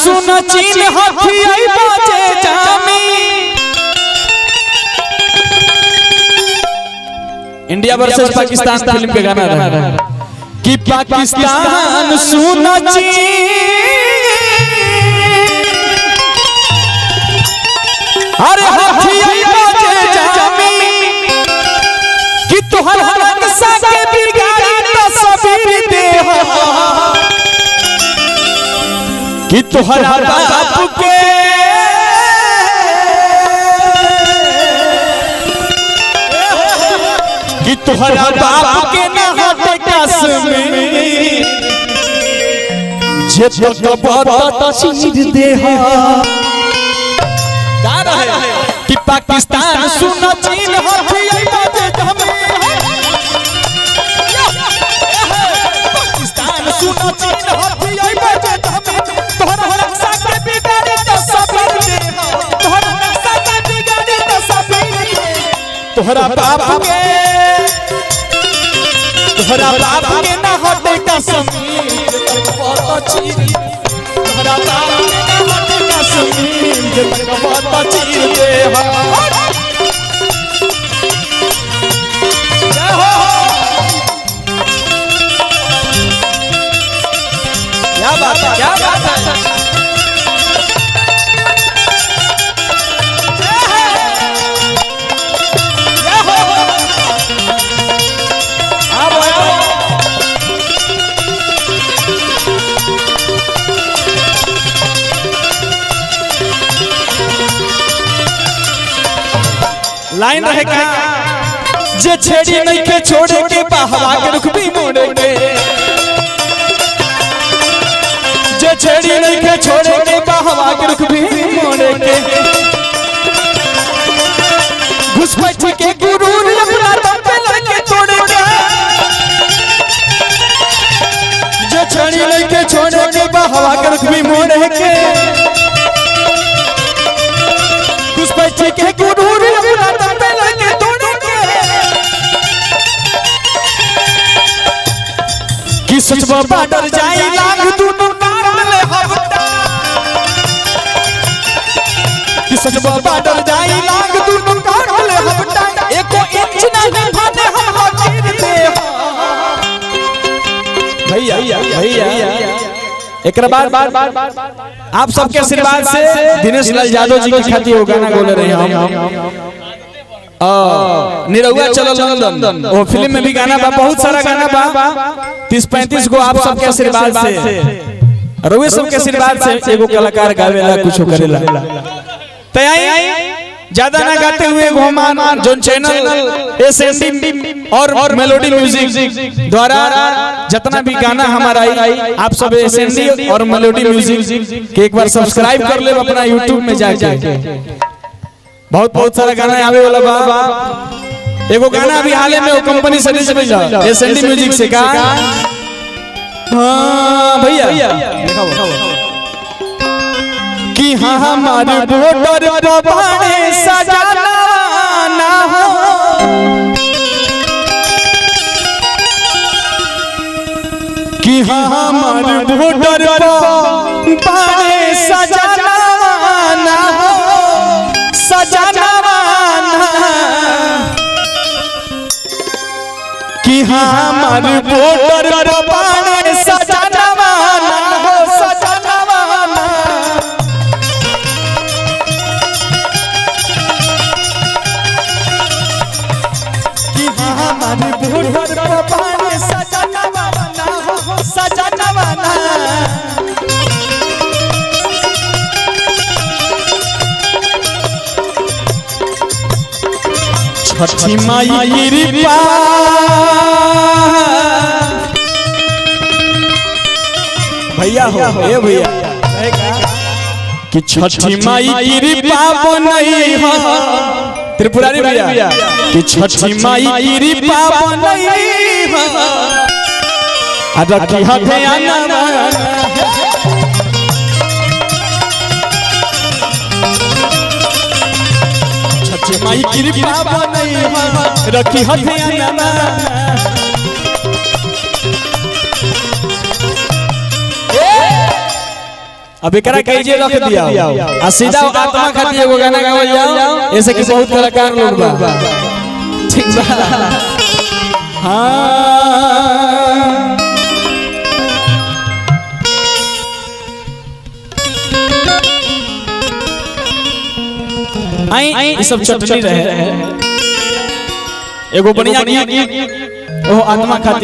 सुन चीन हथियाई बाजे जामी। इंडिया वर्सेस पाकिस्तान फिल्म के गाना रहा कि पाकिस्तान सुन चीन अरे हथियाई बाजे जामी कि तोहर नक्शा के बिगाड़ी तस्वीर दे कि तोहरा बाप के कि तोहरा बाप के ना हाथे कश्मीर जे तो बहुत चीज दे गा रहे कि पाकिस्तान सुन चीन हथियाई बाजे जामी। पाकिस्तान सुन चीन हथियाई बाजे जामी। तोहरा नक्शा के बिगाड़ी तस्वीर दे तोहरा नक्शा के बिगाड़ी तस्वीर दे तोहरा बाप के ना हटे कश्मीर बहुत चीज तोहरा बाप के ना हटे कश्मीर बहुत चीज दे क्या बात है क्या बात है। लाइन रहे का जे छेड़ी नहीं के छोड़े के बहवा के रुख भी मोड़े के जे छेड़ी नहीं के छोड़े के बहवा के रुख भी मोड़े के घुसपैठ के गुरूर अपना दम पे लगे तोड़े के जे छेड़ी नहीं के छोड़े के बहवा के रुख भी मोड़े के घुसपैठ के गुरूर अपना दम पे लगे तोड़े के कि सचबा बाडर जाई लाग दूनो काट ले हवटा कि सचबा बाडर जाई लाग दूनो काट ले हवटा एको इंच नहीं भाने हम हकीर दे भैया भैया एक बार आप सबके आशीर्वाद से दिनेश लाल यादव जी की खातिर वो गाना बोले रहे हैं हम निरहुआ चलो लंदन वो फिल्म में भी गाना बा बहुत सारा गाना बा 30-35 को आप सबके आशीर्वाद से रउए सबके आशीर्वाद से एगो कलाकार गावेला कुछ करेला तैयारी ज्यादा ना गाते हुए घोमान जो चैनल एसएनडी और मेलोडी म्यूजिक द्वारा जितना भी गाना हमारा आई आप सब एसएनडी और मेलोडी म्यूजिक के एक बार सब्सक्राइब कर ले अपना यूट्यूब में जाके बहुत सारा गाना आवे वाला बा। एगो गाना अभी हाल में वो कंपनी से भेजा एसएनडी म्यूजिक से का हां भैया कि हाँ हमारे बॉर्डर पर बाणे सजाना ना हो कि हाँ हमारे बॉर्डर पर बाणे सजाना ना हो सजाना ना कि हाँ हमारे बॉर्डर पर बाणे सजाना ना हो सजाना ना हमारे बॉर्डर पर बाणे सजाना ना हो सजाना ना छठी माई कृपा भैया हो ए भैया कि छठी माई कृपा बनई हो त्रिपुरारी भैया कि छठी माई कृपा बनई हो आ रखी हाथे आना छठी माई कृपा बनई हो रखी हाथे आना अब एकरा कहिए रख दिया आ सीधा आत्मा खातिर एगो गाना गावल जाओ ऐसे कि बहुत कलाकार लोग बा ठीक बा हां आई ई सब चटनी रहे एगो बढ़िया गीत ओ आत्मा खातिर